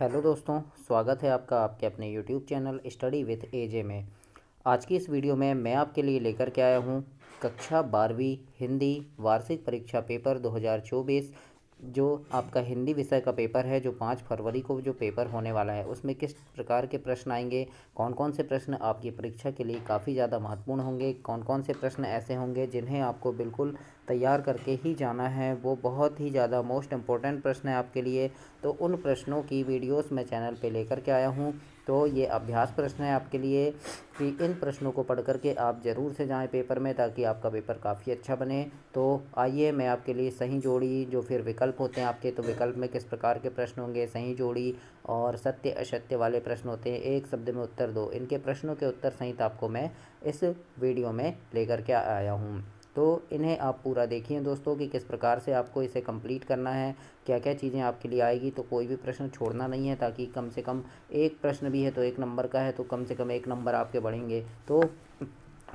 Hello दोस्तों, स्वागत है आपका आपके अपने यूट्यूब चैनल स्टडी विथ एजे में। आज की इस वीडियो में मैं आपके लिए लेकर के आया हूँ कक्षा 12वीं हिंदी वार्षिक परीक्षा पेपर 2024। जो आपका हिंदी विषय का पेपर है, जो 5 फरवरी को जो पेपर होने वाला है, उसमें किस प्रकार के प्रश्न आएंगे, कौन कौन से प्रश्न आपकी परीक्षा के लिए काफ़ी ज़्यादा महत्वपूर्ण होंगे, कौन कौन से प्रश्न ऐसे होंगे जिन्हें आपको बिल्कुल तैयार करके ही जाना है, वो बहुत ही ज़्यादा मोस्ट इम्पोर्टेंट प्रश्न है आपके लिए। तो उन प्रश्नों की वीडियोस मैं चैनल पे लेकर के आया हूँ। तो ये अभ्यास प्रश्न है आपके लिए कि इन प्रश्नों को पढ़ करके आप ज़रूर से जाएं पेपर में, ताकि आपका पेपर काफ़ी अच्छा बने। तो आइए मैं आपके लिए सही जोड़ी, जो फिर विकल्प होते हैं आपके, तो विकल्प में किस प्रकार के प्रश्न होंगे, सही जोड़ी और सत्य असत्य वाले प्रश्न होते हैं, एक शब्द में उत्तर दो, इनके प्रश्नों के उत्तर सहित आपको मैं इस वीडियो में लेकर के आया हूँ। तो इन्हें आप पूरा देखिए दोस्तों कि किस प्रकार से आपको इसे कंप्लीट करना है, क्या क्या चीज़ें आपके लिए आएगी। तो कोई भी प्रश्न छोड़ना नहीं है, ताकि कम से कम एक प्रश्न भी है तो 1 नंबर का है, तो कम से कम 1 नंबर आपके बढ़ेंगे। तो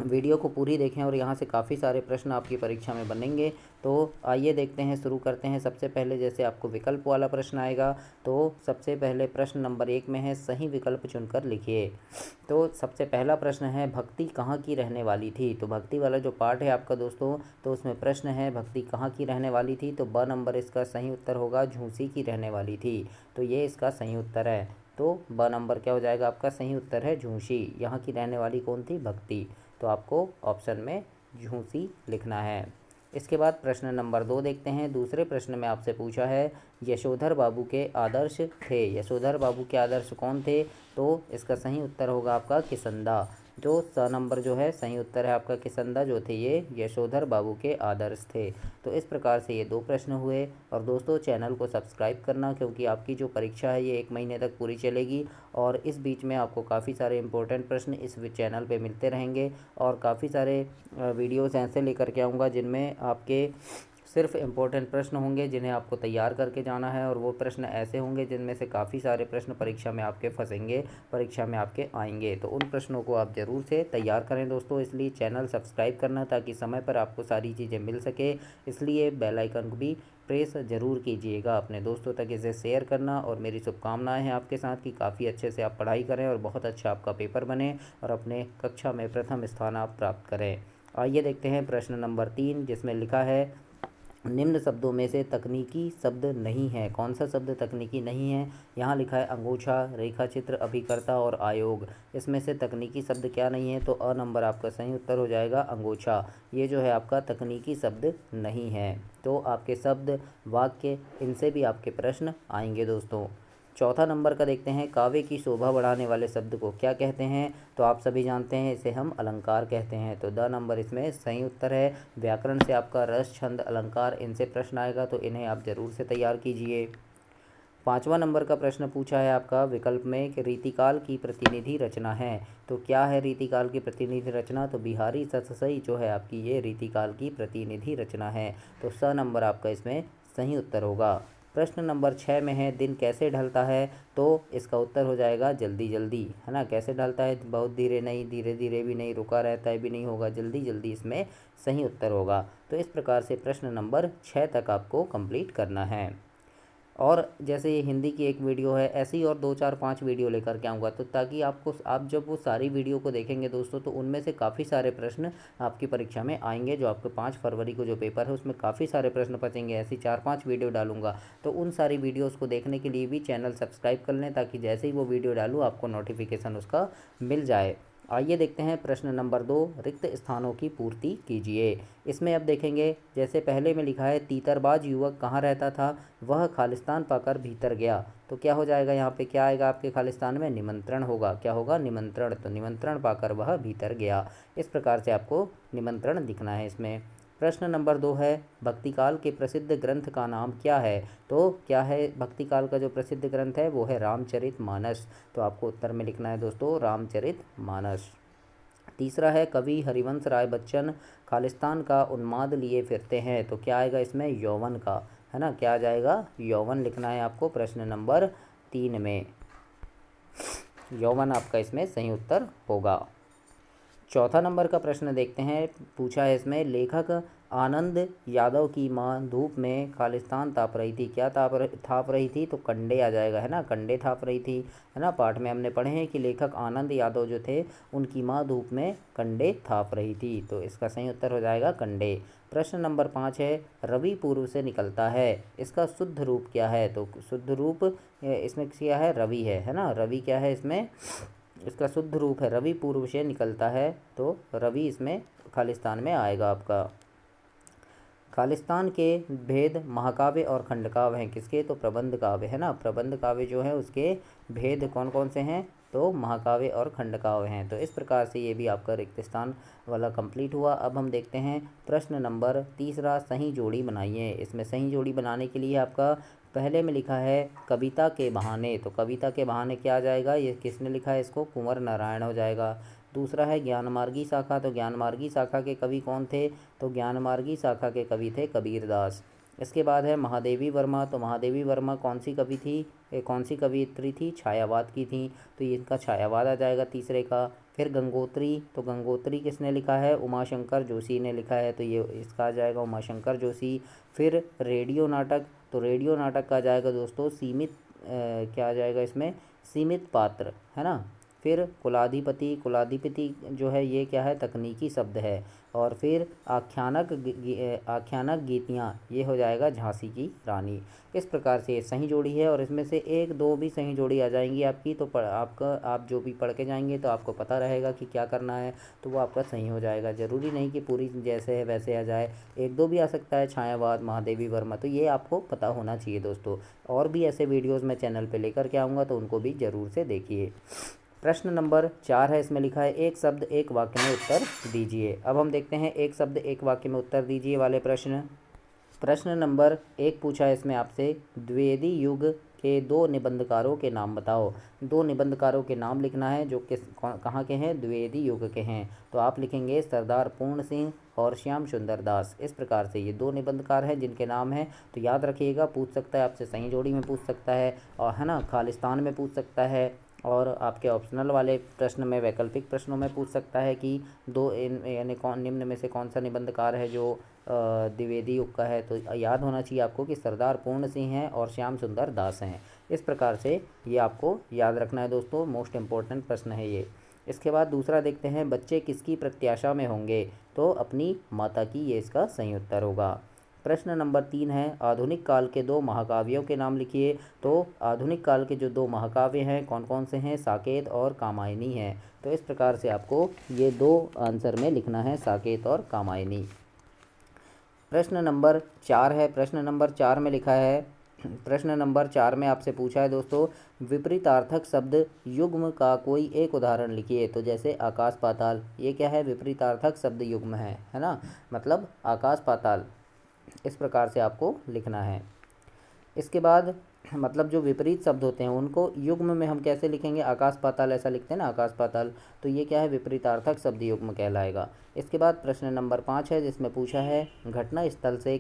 वीडियो को पूरी देखें और यहाँ से काफ़ी सारे प्रश्न आपकी परीक्षा में बनेंगे। तो आइए देखते हैं, शुरू करते हैं। सबसे पहले जैसे आपको विकल्प वाला प्रश्न आएगा, तो सबसे पहले प्रश्न नंबर 1 में है सही विकल्प चुनकर लिखिए। तो सबसे पहला प्रश्न है भक्ति कहाँ की रहने वाली थी। तो भक्ति वाला जो पार्ट है आपका दोस्तों, तो उसमें प्रश्न है भक्ति कहाँ की रहने वाली थी। तो ब नंबर इसका सही उत्तर होगा झूंसी की रहने वाली थी। तो ये इसका सही उत्तर है। तो ब नंबर क्या हो जाएगा आपका, सही उत्तर है झूंसी। यहाँ की रहने वाली कौन थी, भक्ति। तो आपको ऑप्शन में झूंसी लिखना है। इसके बाद प्रश्न नंबर 2 देखते हैं। दूसरे प्रश्न में आपसे पूछा है यशोधर बाबू के आदर्श थे। यशोधर बाबू के आदर्श कौन थे। तो इसका सही उत्तर होगा आपका किसंदा। जो स नंबर जो है सही उत्तर है आपका किसंदा, जो थे ये यशोधर बाबू के आदर्श थे। तो इस प्रकार से ये 2 प्रश्न हुए। और दोस्तों चैनल को सब्सक्राइब करना, क्योंकि आपकी जो परीक्षा है ये 1 महीने तक पूरी चलेगी, और इस बीच में आपको काफ़ी सारे इंपॉर्टेंट प्रश्न इस चैनल पे मिलते रहेंगे। और काफ़ी सारे वीडियोस ऐसे लेकर के आऊँगा जिनमें आपके सिर्फ इम्पोर्टेंट प्रश्न होंगे जिन्हें आपको तैयार करके जाना है, और वो प्रश्न ऐसे होंगे जिनमें से काफ़ी सारे प्रश्न परीक्षा में आपके फंसेंगे, परीक्षा में आपके आएंगे। तो उन प्रश्नों को आप ज़रूर से तैयार करें दोस्तों। इसलिए चैनल सब्सक्राइब करना, ताकि समय पर आपको सारी चीज़ें मिल सके। इसलिए बेल आइकन को भी प्रेस ज़रूर कीजिएगा। अपने दोस्तों तक इसे शेयर करना, और मेरी शुभकामनाएं हैं आपके साथ कि काफ़ी अच्छे से आप पढ़ाई करें और बहुत अच्छा आपका पेपर बने, और अपने कक्षा में प्रथम स्थान आप प्राप्त करें। आइए देखते हैं प्रश्न नंबर 3, जिसमें लिखा है निम्न शब्दों में से तकनीकी शब्द नहीं है। कौन सा शब्द तकनीकी नहीं है। यहाँ लिखा है अंगोछा, रेखा चित्र, अभिकर्ता और आयोग। इसमें से तकनीकी शब्द क्या नहीं है। तो अ नंबर आपका सही उत्तर हो जाएगा अंगोछा। ये जो है आपका तकनीकी शब्द नहीं है। तो आपके शब्द, वाक्य, इनसे भी आपके प्रश्न आएंगे दोस्तों। चौथा नंबर का देखते हैं, काव्य की शोभा बढ़ाने वाले शब्द को क्या कहते हैं। तो आप सभी जानते हैं इसे हम अलंकार कहते हैं। तो द नंबर इसमें सही उत्तर है। व्याकरण से आपका रस, छंद, अलंकार, इनसे प्रश्न आएगा, तो इन्हें आप ज़रूर से तैयार कीजिए। 5वां नंबर का प्रश्न पूछा है आपका विकल्प में कि रीतिकाल की प्रतिनिधि रचना है। तो क्या है रीतिकाल की प्रतिनिधि रचना। तो बिहारी सतसई जो है आपकी, ये रीतिकाल की प्रतिनिधि रचना है। तो स नंबर आपका इसमें सही उत्तर होगा। प्रश्न नंबर 6 में है दिन कैसे ढलता है। तो इसका उत्तर हो जाएगा जल्दी जल्दी, है ना। कैसे ढलता है, बहुत धीरे नहीं, धीरे धीरे भी नहीं, रुका रहता है भी नहीं होगा, जल्दी जल्दी इसमें सही उत्तर होगा। तो इस प्रकार से प्रश्न नंबर 6 तक आपको कंप्लीट करना है। और जैसे ये हिंदी की एक वीडियो है, ऐसी और 2 4 5 वीडियो लेकर के आऊँगा, तो ताकि आप जब वो सारी वीडियो को देखेंगे दोस्तों, तो उनमें से काफ़ी सारे प्रश्न आपकी परीक्षा में आएंगे। जो आपके 5 फरवरी को जो पेपर है, उसमें काफ़ी सारे प्रश्न बचेंगे। ऐसी 4 5 वीडियो डालूंगा, तो उन सारी वीडियोज़ को देखने के लिए भी चैनल सब्सक्राइब कर लें, ताकि जैसे ही वो वीडियो डालूँ आपको नोटिफिकेशन उसका मिल जाए। आइए देखते हैं प्रश्न नंबर 2, रिक्त स्थानों की पूर्ति कीजिए। इसमें अब देखेंगे, जैसे पहले में लिखा है तीतरबाज युवक कहाँ रहता था, वह खालिस्तान पाकर भीतर गया। तो क्या हो जाएगा, यहाँ पे क्या आएगा आपके खालिस्तान में, निमंत्रण होगा। क्या होगा, निमंत्रण। तो निमंत्रण पाकर वह भीतर गया। इस प्रकार से आपको निमंत्रण लिखना है इसमें। प्रश्न नंबर 2 है भक्तिकाल के प्रसिद्ध ग्रंथ का नाम क्या है। तो क्या है भक्तिकाल का जो प्रसिद्ध ग्रंथ है, वो है रामचरितमानस। तो आपको उत्तर में लिखना है दोस्तों रामचरितमानस। तीसरा है कवि हरिवंश राय बच्चन खालिस्तान का उन्माद लिए फिरते हैं। तो क्या आएगा इसमें, यौवन का, है ना। क्या आ जाएगा, यौवन लिखना है आपको प्रश्न नंबर 3 में। यौवन आपका इसमें सही उत्तर होगा। चौथा नंबर का प्रश्न देखते हैं। पूछा है इसमें लेखक आनंद यादव की माँ धूप में खालिस्तान ताप रही थी। क्या थाप रही थी? तो कंडे आ जाएगा, है ना, कंडे थाप रही थी, है ना। पाठ में हमने पढ़े हैं कि लेखक आनंद यादव जो थे उनकी माँ धूप में कंडे थाप रही थी, तो इसका सही उत्तर हो जाएगा कंडे। प्रश्न नंबर 5 है, रवि पूर्व से निकलता है, इसका शुद्ध रूप क्या है? तो शुद्ध रूप इसमें क्या है? रवि है ना। रवि क्या है इसमें? इसका शुद्ध रूप है रवि पूर्व से निकलता है, तो रवि इसमें खालिस्तान में आएगा आपका। खालिस्तान के भेद महाकाव्य और खंडकाव्य हैं किसके? तो प्रबंध काव्य, है ना। प्रबंध काव्य जो है उसके भेद कौन कौन से हैं? तो महाकाव्य और खंडकाव्य हैं। तो इस प्रकार से ये भी आपका रिक्त स्थान वाला कंप्लीट हुआ। अब हम देखते हैं प्रश्न नंबर 3, सही जोड़ी बनाइए। इसमें सही जोड़ी बनाने के लिए आपका पहले में लिखा है कविता के बहाने, तो कविता के बहाने क्या आ जाएगा? ये किसने लिखा है इसको? कुंवर नारायण हो जाएगा। दूसरा है ज्ञानमार्गी शाखा, तो ज्ञानमार्गी शाखा के कवि कौन थे? तो ज्ञानमार्गी शाखा के कवि थे कबीरदास। इसके बाद है महादेवी वर्मा, तो महादेवी वर्मा कौन सी कवि थी? कौन सी कवियत्री थी? छायावाद की थी, तो ये इनका छायावाद आ जाएगा तीसरे का। फिर गंगोत्री, तो गंगोत्री किसने लिखा है? उमाशंकर जोशी ने लिखा है, तो ये इसका आ जाएगा उमाशंकर जोशी। फिर रेडियो नाटक, तो रेडियो नाटक का आ जाएगा दोस्तों सीमित क्या आ जाएगा इसमें? सीमित पात्र, है ना। फिर कुलाधिपति, कुलाधिपति जो है ये क्या है? तकनीकी शब्द है। और फिर आख्यानक गीतियाँ, ये हो जाएगा झांसी की रानी। इस प्रकार से ये सही जोड़ी है, और इसमें से 1-2 भी सही जोड़ी आ जाएंगी आपकी, तो आप जो भी पढ़ के जाएंगे तो आपको पता रहेगा कि क्या करना है, तो वो आपका सही हो जाएगा। ज़रूरी नहीं कि पूरी जैसे है वैसे आ जाए, 1-2 भी आ सकता है, छायावाद, महादेवी वर्मा, तो ये आपको पता होना चाहिए दोस्तों। और भी ऐसे वीडियोज़ मैं चैनल पर लेकर के आऊँगा, तो उनको भी ज़रूर से देखिए। प्रश्न नंबर 4 है, इसमें लिखा है एक शब्द एक वाक्य में उत्तर दीजिए। अब हम देखते हैं एक शब्द एक वाक्य में उत्तर दीजिए वाले प्रश्न। प्रश्न नंबर 1 पूछा है इसमें आपसे, द्विवेदी युग के 2 निबंधकारों के नाम बताओ। 2 निबंधकारों के नाम लिखना है जो कहाँ के हैं? द्विवेदी युग के हैं। तो आप लिखेंगे सरदार पूर्ण सिंह और श्याम सुंदर दास। इस प्रकार से ये 2 निबंधकार हैं जिनके नाम हैं, तो याद रखिएगा। पूछ सकता है आपसे, सही जोड़ी में पूछ सकता है, और है ना, खालिस्तान में पूछ सकता है, और आपके ऑप्शनल वाले प्रश्न में, वैकल्पिक प्रश्नों में पूछ सकता है कि यानी कौन निम्न में से कौन सा निबंधकार है जो द्विवेदी युग का है। तो याद होना चाहिए आपको कि सरदार पूर्ण सिंह हैं और श्याम सुंदर दास हैं। इस प्रकार से ये आपको याद रखना है दोस्तों, मोस्ट इम्पोर्टेंट प्रश्न है ये। इसके बाद दूसरा देखते हैं, बच्चे किसकी प्रत्याशा में होंगे? तो अपनी माता की, ये इसका सही उत्तर होगा। प्रश्न नंबर 3 है, आधुनिक काल के 2 महाकाव्यों के नाम लिखिए। तो आधुनिक काल के जो 2 महाकाव्य हैं कौन कौन से हैं? साकेत और कामायनी हैं। तो इस प्रकार से आपको ये 2 आंसर में लिखना है, साकेत और कामायनी। प्रश्न नंबर 4 है, प्रश्न नंबर 4 में लिखा है, प्रश्न नंबर 4 में आपसे पूछा है दोस्तों, विपरीतार्थक शब्द युग्म का कोई एक उदाहरण लिखिए। तो जैसे आकाश पाताल, ये क्या है? विपरीतार्थक शब्द युग्म है ना, मतलब आकाश पाताल। इस प्रकार से आपको लिखना है। इसके बाद मतलब जो विपरीत शब्द होते हैं उनको युग्म में हम कैसे लिखेंगे? आकाश पाताल ऐसा लिखते हैं ना, आकाश पाताल, तो ये क्या है? विपरीतार्थक शब्द युग्म कहलाएगा। इसके बाद प्रश्न नंबर 5 है, जिसमें पूछा है घटना स्थल से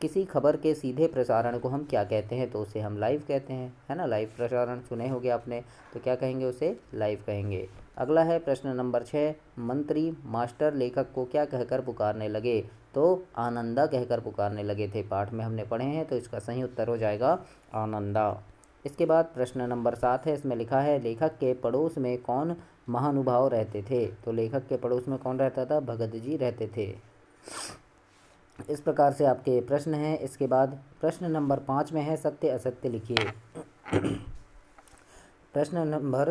किसी खबर के सीधे प्रसारण को हम क्या कहते हैं? तो उसे हम लाइव कहते हैं, है ना। लाइव प्रसारण सुने होंगे आपने, तो क्या कहेंगे? उसे लाइव कहेंगे। अगला है प्रश्न नंबर 6, मंत्री मास्टर लेखक को क्या कहकर पुकारने लगे? तो आनंदा कहकर पुकारने लगे थे, पाठ में हमने पढ़े हैं, तो इसका सही उत्तर हो जाएगा आनंदा। इसके बाद प्रश्न नंबर 7 है, इसमें लिखा है लेखक के पड़ोस में कौन महानुभाव रहते थे? तो लेखक के पड़ोस में कौन रहता था? भगत जी रहते थे। इस प्रकार से आपके प्रश्न हैं। इसके बाद प्रश्न नंबर 5 में है, सत्य असत्य लिखिए। प्रश्न नंबर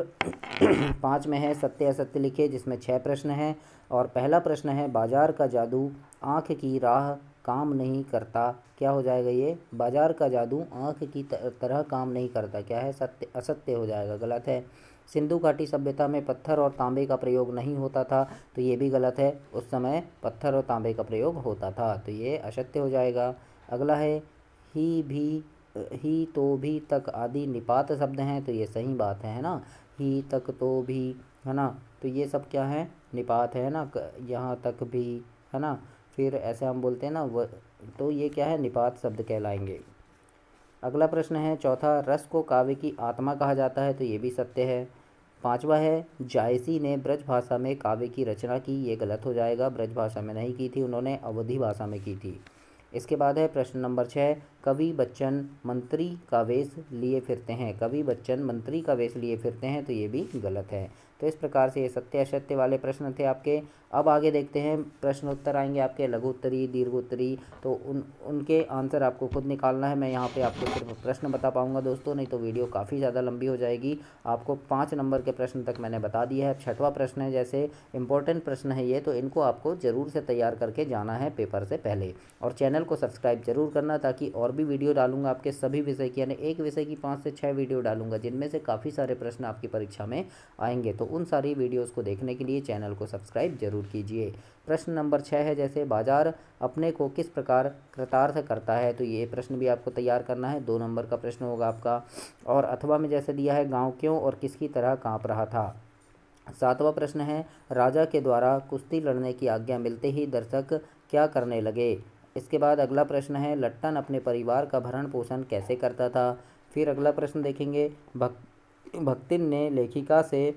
5 में है, सत्य असत्य लिखिए, जिसमें 6 प्रश्न हैं। और पहला प्रश्न है, बाजार का जादू आँख की राह काम नहीं करता, क्या हो जाएगा ये? बाजार का जादू आँख की तरह काम नहीं करता, क्या है? सत्य असत्य हो जाएगा, गलत है। सिंधु घाटी सभ्यता में पत्थर और तांबे का प्रयोग नहीं होता था, तो ये भी गलत है, उस समय पत्थर और तांबे का प्रयोग होता था, तो ये असत्य हो जाएगा। अगला है, ही भी ही तो भी तक आदि निपात शब्द हैं, तो ये सही बात है ना। ही तक तो भी, है ना, तो ये सब क्या है? निपात है ना, यहाँ तक भी, है ना। फिर ऐसे हम बोलते हैं ना तो ये क्या है? निपात शब्द कहलाएंगे। अगला प्रश्न है चौथा, रस को काव्य की आत्मा कहा जाता है, तो ये भी सत्य है। पांचवा है जायसी ने ब्रज भाषा में काव्य की रचना की, ये गलत हो जाएगा, ब्रज भाषा में नहीं की थी, उन्होंने अवधी भाषा में की थी। इसके बाद है प्रश्न नंबर 6, कवि बच्चन मंत्री का वेश लिए फिरते हैं, कवि बच्चन मंत्री का वेश लिए फिरते हैं, तो ये भी गलत है। तो इस प्रकार से ये सत्य असत्य वाले प्रश्न थे आपके। अब आगे देखते हैं, प्रश्न उत्तर आएंगे आपके लघु उत्तरी, दीर्घ उत्तरी, तो उनके आंसर आपको खुद निकालना है। मैं यहाँ पे आपको सिर्फ प्रश्न बता पाऊँगा दोस्तों, नहीं तो वीडियो काफ़ी ज़्यादा लंबी हो जाएगी। आपको 5 नंबर के प्रश्न तक मैंने बता दिया है। छठवां प्रश्न है, जैसे इंपॉर्टेंट प्रश्न है ये, तो इनको आपको ज़रूर से तैयार करके जाना है पेपर से पहले, और चैनल को सब्सक्राइब जरूर करना, ताकि और भी वीडियो डालूंगा आपके सभी विषय की, यानी एक विषय की 5 से 6 वीडियो डालूंगा, जिनमें से काफ़ी सारे प्रश्न आपकी परीक्षा में आएंगे। तो उन सारी वीडियोज़ को देखने के लिए चैनल को सब्सक्राइब जरूर कीजिए। प्रश्न नंबर 6 है, जैसे बाजार अपने को किस प्रकार कृतार्थ करता है, तो ये प्रश्न भी आपको तैयार करना है, 2 नंबर का प्रश्न होगा आपका। और अथवा में जैसे दिया है, गाँव क्यों और किसकी तरह काँप रहा था। 7वां प्रश्न है, राजा के द्वारा कुश्ती लड़ने की आज्ञा मिलते ही दर्शक क्या करने लगे। इसके बाद अगला प्रश्न है, लट्टन अपने परिवार का भरण पोषण कैसे करता था। फिर अगला प्रश्न देखेंगे, भक्तिन ने लेखिका से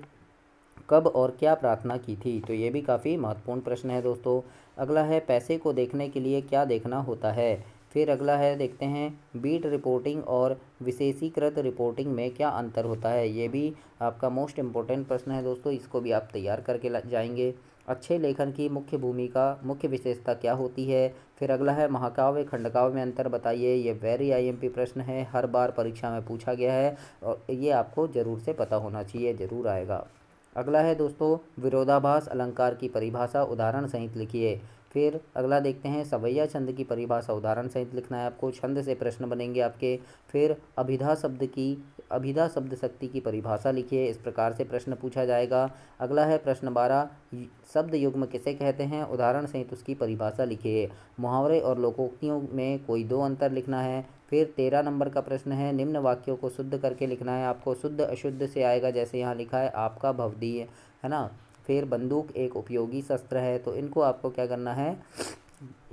कब और क्या प्रार्थना की थी, तो ये भी काफ़ी महत्वपूर्ण प्रश्न है दोस्तों। अगला है, पैसे को देखने के लिए क्या देखना होता है। फिर अगला है, देखते हैं बीट रिपोर्टिंग और विशेषीकृत रिपोर्टिंग में क्या अंतर होता है, ये भी आपका मोस्ट इम्पोर्टेंट प्रश्न है दोस्तों, इसको भी आप तैयार करके जाएंगे। अच्छे लेखन की मुख्य भूमिका, मुख्य विशेषता क्या होती है। फिर अगला है, महाकाव्य खंडकाव्य में अंतर बताइए, ये वेरी आईएमपी प्रश्न है, हर बार परीक्षा में पूछा गया है, और ये आपको ज़रूर से पता होना चाहिए, ज़रूर आएगा। अगला है दोस्तों, विरोधाभास अलंकार की परिभाषा उदाहरण सहित लिखिए। फिर अगला देखते हैं, सवैया छंद की परिभाषा उदाहरण सहित लिखना है आपको, छंद से प्रश्न बनेंगे आपके। फिर अभिधा शब्द शक्ति की परिभाषा लिखिए, इस प्रकार से प्रश्न पूछा जाएगा। अगला है प्रश्न 12, शब्द युग्म किसे कहते हैं, उदाहरण सहित उसकी परिभाषा लिखिए। मुहावरे और लोकोक्तियों में कोई 2 अंतर लिखना है। फिर 13 नंबर का प्रश्न है, निम्न वाक्यों को शुद्ध करके लिखना है आपको, शुद्ध अशुद्ध से आएगा, जैसे यहाँ लिखा है आपका भवदीय, है ना। फिर बंदूक एक उपयोगी शस्त्र है, तो इनको आपको क्या करना है,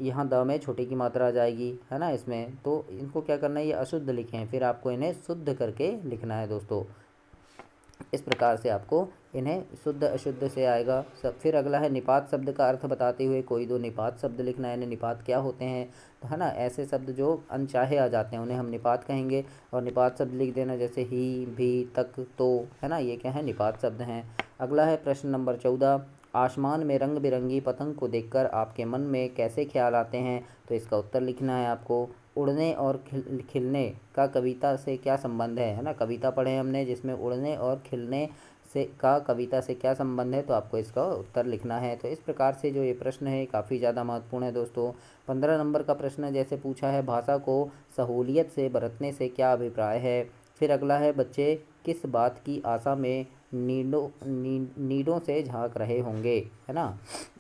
यहाँ द में छोटी की मात्रा आ जाएगी, है ना इसमें, तो इनको क्या करना है, ये अशुद्ध लिखें, फिर आपको इन्हें शुद्ध करके लिखना है दोस्तों। इस प्रकार से आपको इन्हें शुद्ध अशुद्ध से आएगा सब। फिर अगला है, निपात शब्द का अर्थ बताते हुए कोई 2 निपात शब्द लिखना है, निपात क्या होते हैं, तो है ना, ऐसे शब्द जो अनचाहे आ जाते हैं उन्हें हम निपात कहेंगे, और निपात शब्द लिख देना, जैसे ही, भी, तक, तो, है ना, ये क्या है, निपात शब्द हैं। अगला है प्रश्न नंबर 14, आसमान में रंग बिरंगी पतंग को देखकर आपके मन में कैसे ख्याल आते हैं, तो इसका उत्तर लिखना है आपको। उड़ने और खिलने का कविता से क्या संबंध है ना, कविता पढ़े हमने जिसमें उड़ने और खिलने से का कविता से क्या संबंध है, तो आपको इसका उत्तर लिखना है। तो इस प्रकार से जो ये प्रश्न है काफ़ी ज़्यादा महत्वपूर्ण है दोस्तों। 15 नंबर का प्रश्न जैसे पूछा है, भाषा को सहूलियत से बरतने से क्या अभिप्राय है। फिर अगला है, बच्चे किस बात की आशा में नीडों से झांक रहे होंगे, है ना,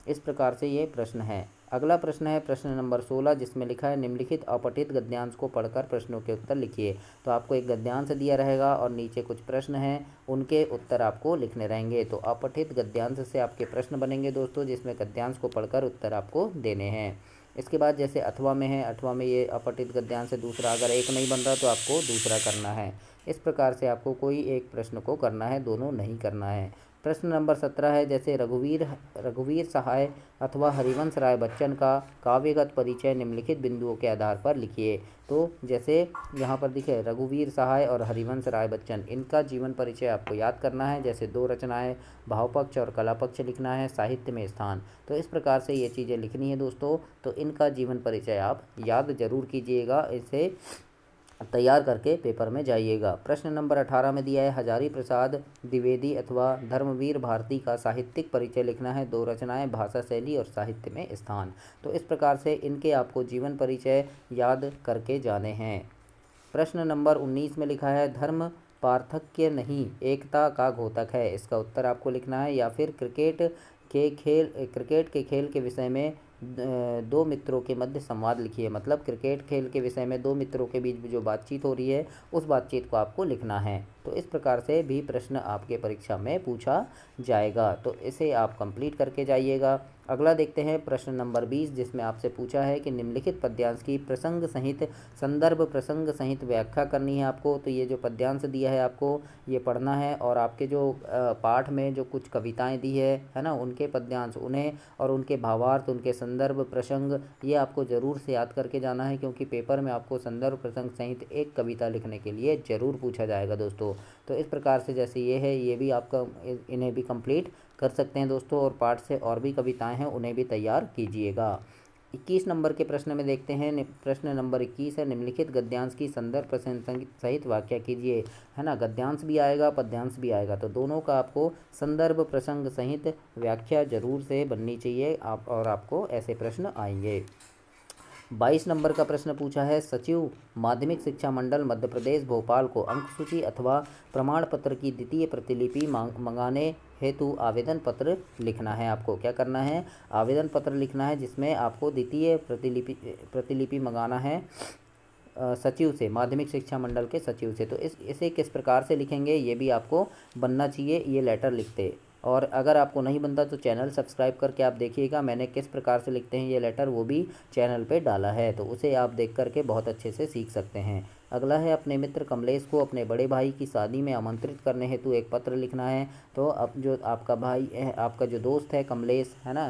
इस प्रकार से ये प्रश्न है। अगला प्रश्न है प्रश्न नंबर 16, जिसमें लिखा है, निम्नलिखित अपठित गद्यांश को पढ़कर प्रश्नों के उत्तर लिखिए। तो आपको एक गद्यांश दिया रहेगा और नीचे कुछ प्रश्न हैं, उनके उत्तर आपको लिखने रहेंगे। तो अपठित गद्यांश से आपके प्रश्न बनेंगे दोस्तों, जिसमें गद्यांश को पढ़कर उत्तर आपको देने हैं। इसके बाद जैसे अथवा में है, अथवा में ये अपठित गद्यांश से दूसरा, अगर एक नहीं बन रहा तो आपको दूसरा करना है। इस प्रकार से आपको कोई एक प्रश्न को करना है, दोनों नहीं करना है। प्रश्न नंबर 17 है, जैसे रघुवीर सहाय अथवा हरिवंश राय बच्चन का काव्यगत परिचय निम्नलिखित बिंदुओं के आधार पर लिखिए। तो जैसे यहाँ पर दिखे रघुवीर सहाय और हरिवंश राय बच्चन, इनका जीवन परिचय आपको याद करना है। जैसे 2 रचनाएं, भावपक्ष और कलापक्ष लिखना है, साहित्य में स्थान, तो इस प्रकार से ये चीज़ें लिखनी है दोस्तों। तो इनका जीवन परिचय आप याद जरूर कीजिएगा, इसे तैयार करके पेपर में जाइएगा। प्रश्न नंबर 18 में दिया है, हजारी प्रसाद द्विवेदी अथवा धर्मवीर भारती का साहित्यिक परिचय लिखना है, 2 रचनाएं, भाषा शैली और साहित्य में स्थान। तो इस प्रकार से इनके आपको जीवन परिचय याद करके जाने हैं। प्रश्न नंबर 19 में लिखा है, धर्म पार्थक्य नहीं एकता का घोतक है, इसका उत्तर आपको लिखना है। या फिर क्रिकेट के खेल के विषय में 2 मित्रों के मध्य संवाद लिखिए, मतलब क्रिकेट खेल के विषय में 2 मित्रों के बीच जो बातचीत हो रही है उस बातचीत को आपको लिखना है। तो इस प्रकार से भी प्रश्न आपके परीक्षा में पूछा जाएगा, तो इसे आप कंप्लीट करके जाइएगा। अगला देखते हैं प्रश्न नंबर 20, जिसमें आपसे पूछा है कि निम्नलिखित पद्यांश की प्रसंग सहित संदर्भ प्रसंग सहित व्याख्या करनी है आपको। तो ये जो पद्यांश दिया है आपको ये पढ़ना है, और आपके जो पाठ में जो कुछ कविताएं दी है ना, उनके पद्यांश, उन्हें और उनके भावार्थ, उनके संदर्भ प्रसंग, ये आपको ज़रूर से याद करके जाना है, क्योंकि पेपर में आपको संदर्भ प्रसंग सहित एक कविता लिखने के लिए ज़रूर पूछा जाएगा दोस्तों। तो इस प्रकार से जैसे ये है, ये भी आपका इन्हें भी कंप्लीट कर सकते हैं दोस्तों, और पाठ से और भी कविताएं हैं उन्हें भी तैयार कीजिएगा। 21 नंबर के प्रश्न में देखते हैं। प्रश्न नंबर 21 है, निम्नलिखित गद्यांश की संदर्भ प्रसंग सहित व्याख्या कीजिए। है ना, गद्यांश भी आएगा पद्यांश भी आएगा, तो दोनों का आपको संदर्भ प्रसंग सहित व्याख्या जरूर से बननी चाहिए आप, और आपको ऐसे प्रश्न आएंगे। 22 नंबर का प्रश्न पूछा है, सचिव माध्यमिक शिक्षा मंडल मध्य प्रदेश भोपाल को अंक सूची अथवा प्रमाण पत्र की द्वितीय प्रतिलिपि मंगाने हेतु आवेदन पत्र लिखना है। आपको क्या करना है, आवेदन पत्र लिखना है, जिसमें आपको द्वितीय प्रतिलिपि मंगाना है सचिव से, माध्यमिक शिक्षा मंडल के सचिव से। तो इसे किस प्रकार से लिखेंगे ये भी आपको बनना चाहिए, ये लेटर लिखते। और अगर आपको नहीं बनता तो चैनल सब्सक्राइब करके आप देखिएगा, मैंने किस प्रकार से लिखते हैं ये लेटर वो भी चैनल पे डाला है, तो उसे आप देख करके बहुत अच्छे से सीख सकते हैं। अगला है, अपने मित्र कमलेश को अपने बड़े भाई की शादी में आमंत्रित करने हेतु एक पत्र लिखना है। तो अब जो आपका भाई है, आपका जो दोस्त है कमलेश, है ना,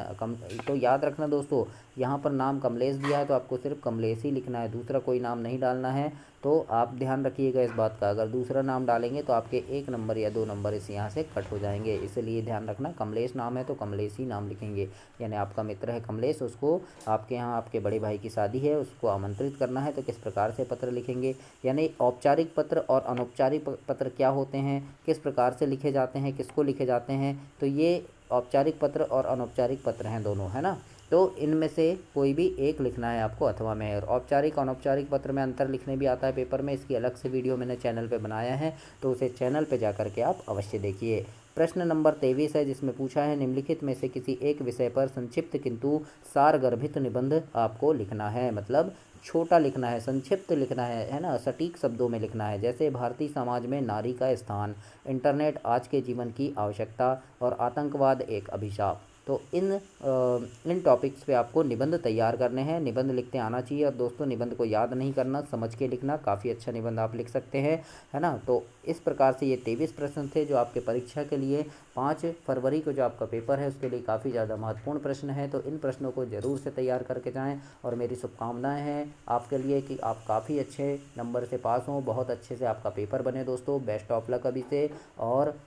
तो याद रखना दोस्तों, यहाँ पर नाम कमलेश दिया है तो आपको सिर्फ कमलेश ही लिखना है, दूसरा कोई नाम नहीं डालना है। तो आप ध्यान रखिएगा इस बात का, अगर दूसरा नाम डालेंगे तो आपके 1 नंबर या 2 नंबर इस यहाँ से कट हो जाएंगे, इसलिए ध्यान रखना, कमलेश नाम है तो कमलेश ही नाम लिखेंगे। यानी आपका मित्र है कमलेश, उसको आपके यहाँ आपके बड़े भाई की शादी है, उसको आमंत्रित करना है, तो किस प्रकार से पत्र लिखेंगे। यानी औपचारिक पत्र और अनौपचारिक पत्र क्या होते हैं, किस प्रकार से लिखे जाते हैं, किसको लिखे जाते हैं, तो ये औपचारिक पत्र और अनौपचारिक पत्र हैं दोनों, है ना। तो इनमें से कोई भी एक लिखना है आपको अथवा में। और औपचारिक अनौपचारिक पत्र में अंतर लिखने भी आता है पेपर में, इसकी अलग से वीडियो मैंने चैनल पे बनाया है, तो उसे चैनल पे जा करके आप अवश्य देखिए। प्रश्न नंबर 23 है, जिसमें पूछा है, निम्नलिखित में से किसी एक विषय पर संक्षिप्त किंतु सारगर्भित निबंध आपको लिखना है। मतलब छोटा लिखना है, संक्षिप्त लिखना है ना, सटीक शब्दों में लिखना है। जैसे भारतीय समाज में नारी का स्थान, इंटरनेट आज के जीवन की आवश्यकता, और आतंकवाद एक अभिशाप। तो इन टॉपिक्स पे आपको निबंध तैयार करने हैं, निबंध लिखते आना चाहिए। और दोस्तों निबंध को याद नहीं करना, समझ के लिखना, काफ़ी अच्छा निबंध आप लिख सकते हैं, है ना। तो इस प्रकार से ये 23 प्रश्न थे जो आपके परीक्षा के लिए 5 फरवरी को जो आपका पेपर है उसके लिए काफ़ी ज़्यादा महत्वपूर्ण प्रश्न है। तो इन प्रश्नों को ज़रूर से तैयार करके जाएँ, और मेरी शुभकामनाएँ हैं आपके लिए कि आप काफ़ी अच्छे नंबर से पास हों, बहुत अच्छे से आपका पेपर बने दोस्तों। बेस्ट ऑफ लक अभी से, और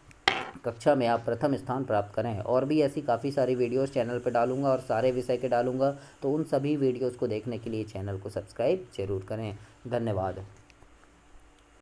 कक्षा में आप प्रथम स्थान प्राप्त करें। और भी ऐसी काफ़ी सारी वीडियोस चैनल पर डालूंगा, और सारे विषय के डालूंगा, तो उन सभी वीडियोस को देखने के लिए चैनल को सब्सक्राइब जरूर करें। धन्यवाद।